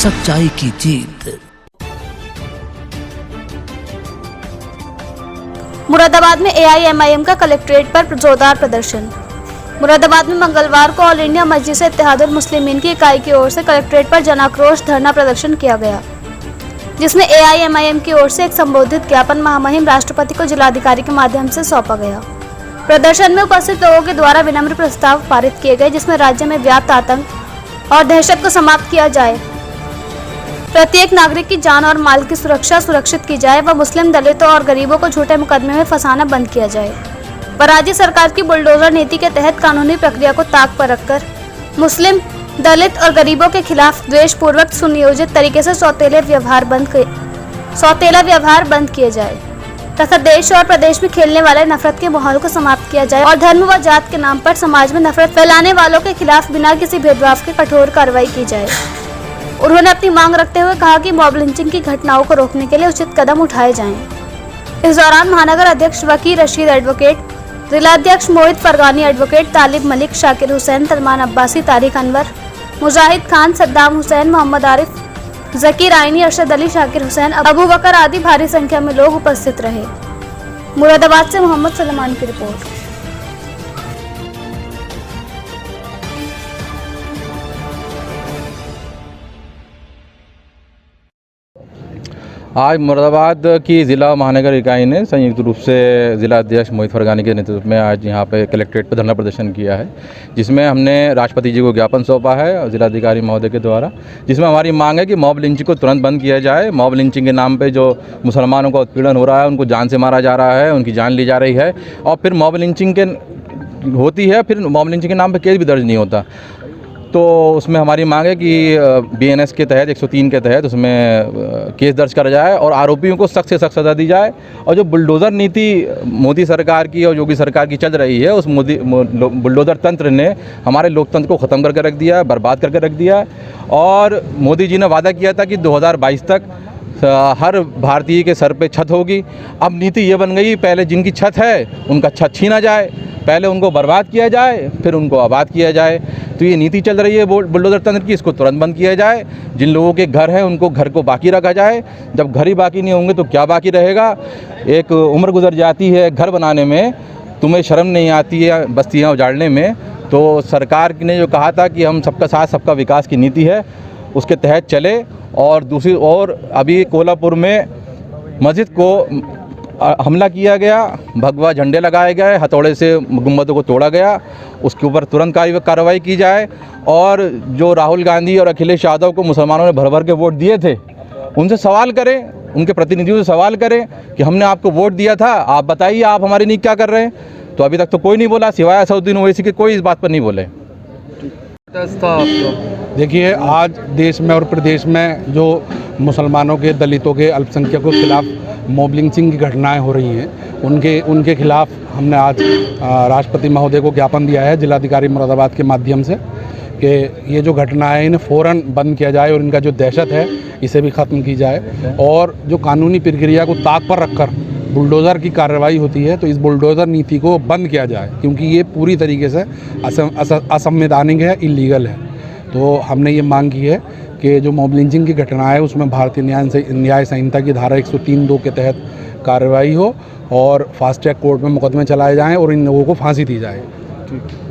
सच्चाई की जीत। मुरादाबाद में एआईएमआईएम का कलेक्ट्रेट पर जोरदार प्रदर्शन। मुरादाबाद में मंगलवार को ऑल इंडिया मजलिस इत्तेहादुल मुस्लिमीन की इकाई की ओर से कलेक्ट्रेट पर जन आक्रोश धरना प्रदर्शन किया गया, जिसमें एआईएमआईएम की ओर से एक संबोधित ज्ञापन महामहिम राष्ट्रपति को जिलाधिकारी के माध्यम से सौंपा गया। प्रदर्शन में उपस्थित लोगों के द्वारा विनम्र प्रस्ताव पारित किए गए, जिसमें राज्य में व्याप्त आतंक और दहशत को समाप्त किया जाए, प्रत्येक नागरिक की जान और माल की सुरक्षा सुरक्षित की जाए व मुस्लिम दलितों और गरीबों को झूठे मुकदमे में फंसाना बंद किया जाए व राज्य सरकार की बुलडोजर नीति के तहत कानूनी प्रक्रिया को ताक पर रखकर मुस्लिम, दलित और गरीबों के खिलाफ द्वेषपूर्वक सुनियोजित तरीके से सौतेला व्यवहार बंद किए जाए तथा देश और प्रदेश में खेलने वाले नफरत के माहौल को समाप्त किया जाए और धर्म व जात के नाम पर समाज में नफरत फैलाने वालों के खिलाफ बिना किसी भेदभाव के कठोर कार्रवाई की जाए। उन्होंने अपनी मांग रखते हुए कहा कि मॉब लिंचिंग की घटनाओं को रोकने के लिए उचित कदम उठाए जाएं। इस दौरान महानगर अध्यक्ष वकील रशीद एडवोकेट, जिलाध्यक्ष मोहित फरगानी एडवोकेट, तालिब मलिक, शाकिर हुसैन, सलमान अब्बासी, तारिक अनवर, मुजाहिद खान, सद्दाम हुसैन, मोहम्मद आरिफ, जकीर आइनी, अरशद अली, शाकिर हुसैन, अबू बकर आदि भारी संख्या में लोग उपस्थित रहे। मुरादाबाद से मोहम्मद सलमान की रिपोर्ट। आज मुरादाबाद की ज़िला महानगर इकाई ने संयुक्त रूप से जिला अध्यक्ष मोहित फरगानी के नेतृत्व में आज यहाँ पे कलेक्ट्रेट पर धरना प्रदर्शन किया है, जिसमें हमने राष्ट्रपति जी को ज्ञापन सौंपा है जिलाधिकारी महोदय के द्वारा, जिसमें हमारी मांग है कि मॉब लिंचिंग को तुरंत बंद किया जाए। मॉब लिंचिंग के नाम पे जो मुसलमानों का उत्पीड़न हो रहा है, उनको जान से मारा जा रहा है, उनकी जान ली जा रही है और फिर मॉब लिंचिंग के होती है, फिर मॉब लिंचिंग के नाम पर केस भी दर्ज नहीं होता। तो उसमें हमारी मांग है कि बीएनएस के तहत 103 के तहत उसमें केस दर्ज करा जाए और आरोपियों को सख्त से सख्त सज़ा दी जाए। और जो बुलडोज़र नीति मोदी सरकार की और योगी सरकार की चल रही है, उस बुलडोज़र तंत्र ने हमारे लोकतंत्र को ख़त्म करके रख दिया है, बर्बाद करके रख दिया है। और मोदी जी ने वादा किया था कि 2022 तक हर भारतीय के सर पे छत होगी। अब नीति ये बन गई, पहले जिनकी छत है उनका छत छीना जाए, पहले उनको बर्बाद किया जाए, फिर उनको आबाद किया जाए। तो ये नीति चल रही है बुलडोज़र तंत्र की, इसको तुरंत बंद किया जाए। जिन लोगों के घर हैं उनको घर को बाकी रखा जाए। जब घर ही बाकी नहीं होंगे तो क्या बाकी रहेगा। एक उम्र गुजर जाती है घर बनाने में, तुम्हें शर्म नहीं आती है बस्तियाँ उजाड़ने में। तो सरकार ने जो कहा था कि हम सबका साथ सबका विकास की नीति है, उसके तहत चले। और दूसरी ओर अभी कोल्हापुर में मस्जिद को हमला किया गया, भगवा झंडे लगाए गए, हथौड़े से गुंबदों को तोड़ा गया, उसके ऊपर तुरंत कार्रवाई की जाए। और जो राहुल गांधी और अखिलेश यादव को मुसलमानों ने भर भर के वोट दिए थे, उनसे सवाल करें, उनके प्रतिनिधियों से सवाल करें कि हमने आपको वोट दिया था, आप बताइए आप हमारे लिए क्या कर रहे हैं। तो अभी तक तो कोई नहीं बोला, सिवाय असदुद्दीन ओवैसी के कोई इस बात पर नहीं बोले। देखिए, आज देश में और प्रदेश में जो मुसलमानों के, दलितों के, अल्पसंख्यकों के खिलाफ मॉब लिंचिंग की घटनाएं हो रही हैं, उनके खिलाफ हमने आज राष्ट्रपति महोदय को ज्ञापन दिया है जिलाधिकारी मुरादाबाद के माध्यम से कि ये जो घटनाएं हैं इन्हें फ़ौरन बंद किया जाए और इनका जो दहशत है इसे भी ख़त्म की जाए। और जो कानूनी प्रक्रिया को ताक पर रखकर बुलडोज़र की कार्रवाई होती है, तो इस बुलडोज़र नीति को बंद किया जाए, क्योंकि ये पूरी तरीके से असंवैधानिक है, इलीगल है। तो हमने ये मांग की है कि जो मॉब लिंचिंग की घटना है उसमें भारतीय न्याय संहिता की धारा 103(2) के तहत कार्रवाई हो और फास्ट ट्रैक कोर्ट में मुकदमे चलाए जाएं और इन लोगों को फांसी दी जाए। ठीक।